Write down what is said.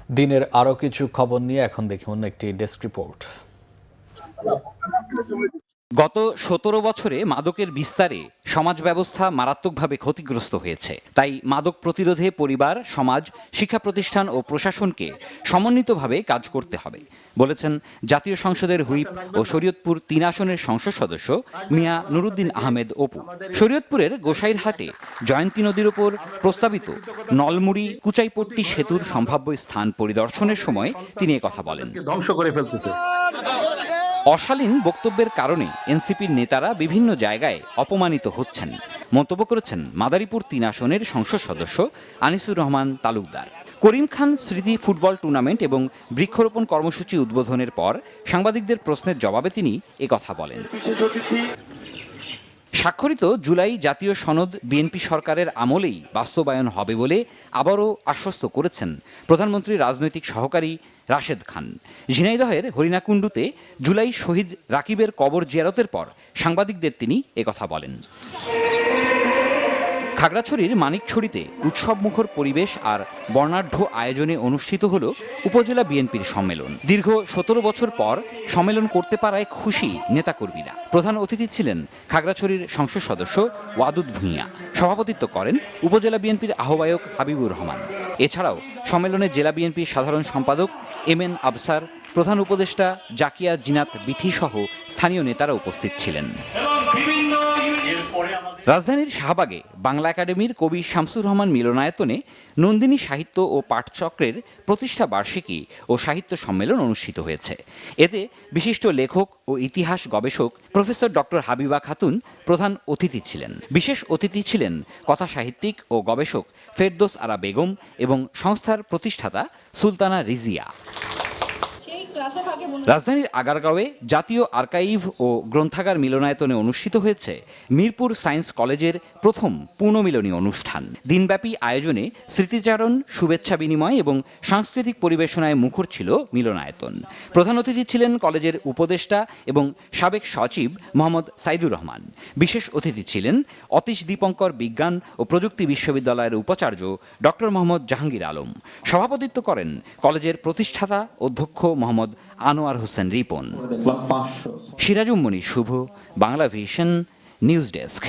দিনের আরও কিছু খবর নিয়ে এখন দেখি অন্য একটি ডেস্ক রিপোর্ট। গত ১৭ বছরে মাদকের বিস্তারে সমাজ ব্যবস্থা মারাত্মকভাবে ক্ষতিগ্রস্ত হয়েছে। তাই মাদক প্রতিরোধে পরিবার, সমাজ, শিক্ষা প্রতিষ্ঠান ও প্রশাসনকে সমন্বিতভাবে কাজ করতে হবে বলেছেন জাতীয় সংসদের হুইপ ও শরীয়তপুর ৩ আসনের সংসদ সদস্য মিয়া নুরুদ্দিন আহমেদ অপু। শরীয়তপুরের গোসাইরহাটে জয়ন্তী নদীর ওপর প্রস্তাবিত নলমুড়ি কুচাইপট্টি সেতুর সম্ভাব্য স্থান পরিদর্শনের সময় তিনি একথা বলেন। ধ্বংস করে ফেলতেছে। অশালীন বক্তব্যের কারণে এনসিপির নেতারা বিভিন্ন জায়গায় অপমানিত হচ্ছেন মন্তব্য করেছেন মাদারীপুর ৩ আসনের সংসদ সদস্য আনিসুর রহমান তালুকদার। করিম খান স্মৃতি ফুটবল টুর্নামেন্ট এবং বৃক্ষরোপণ কর্মসূচি উদ্বোধনের পর সাংবাদিকদের প্রশ্নের জবাবে তিনি একথা বলেন। স্বাক্ষরিত জুলাই জাতীয় সনদ বিএনপি সরকারের আমলেই বাস্তবায়ন হবে বলে আবারও আশ্বস্ত করেছেন প্রধানমন্ত্রীর রাজনৈতিক সহকারী রাশেদ খান। ঝিনাইদহের হরিণাকুণ্ডুতে জুলাই শহীদ রাকিবের কবর জিয়ারতের পর সাংবাদিকদের তিনি একথা বলেন। খাগড়াছড়ির মানিকছড়িতে উৎসবমুখর পরিবেশ আর বর্ণাঢ্য আয়োজনে অনুষ্ঠিত হল উপজেলা বিএনপির সম্মেলন। দীর্ঘ ১৭ বছর পর সম্মেলন করতে পারায় খুশি নেতাকর্মীরা। প্রধান অতিথি ছিলেন খাগড়াছড়ির সংসদ সদস্য ওয়াদুদ ভূঁইয়া। সভাপতিত্ব করেন উপজেলা বিএনপির আহ্বায়ক হাবিবুর রহমান। এছাড়াও সম্মেলনে জেলা বিএনপির সাধারণ সম্পাদক এম এন আফসার, প্রধান উপদেষ্টা জাকিয়া জিনাত বিথি সহ স্থানীয় নেতারা উপস্থিত ছিলেন। রাজধানীর শাহবাগে বাংলা একাডেমির কবি শামসুর রহমান মিলনায়তনে নন্দিনী সাহিত্য ও পাঠচক্রের প্রতিষ্ঠা বার্ষিকী ও সাহিত্য সম্মেলন অনুষ্ঠিত হয়েছে। এতে বিশিষ্ট লেখক ও ইতিহাস গবেষক প্রফেসর ডক্টর হাবিবা খাতুন প্রধান অতিথি ছিলেন। বিশেষ অতিথি ছিলেন কথা সাহিত্যিক ও গবেষক ফেরদৌস আরা বেগম এবং সংস্থার প্রতিষ্ঠাতা সুলতানা রিজিয়া। রাজধানীর আগারগাঁওয়ে জাতীয় আর্কাইভ ও গ্রন্থাগার মিলনায়তনে অনুষ্ঠিত হয়েছে মিরপুর সায়েন্স কলেজের প্রথম পূর্ণমিলনী অনুষ্ঠান। দিনব্যাপী আয়োজনে স্মৃতিচারণ, শুভেচ্ছা বিনিময় এবং সাংস্কৃতিক পরিবেশনায় মুখর ছিল মিলনায়তন। প্রধান অতিথি ছিলেন কলেজের উপদেষ্টা এবং সাবেক সচিব মোহাম্মদ সাইদুর রহমান। বিশেষ অতিথি ছিলেন অতীশ দীপঙ্কর বিজ্ঞান ও প্রযুক্তি বিশ্ববিদ্যালয়ের উপাচার্য ডক্টর মোহাম্মদ জাহাঙ্গীর আলম। সভাপতিত্ব করেন কলেজের প্রতিষ্ঠাতা অধ্যক্ষ মোহাম্মদ আনোয়ার হোসেন রিপন। সিরাজুম মনির শুভ, বাংলা ভিশন, নিউজ ডেস্ক।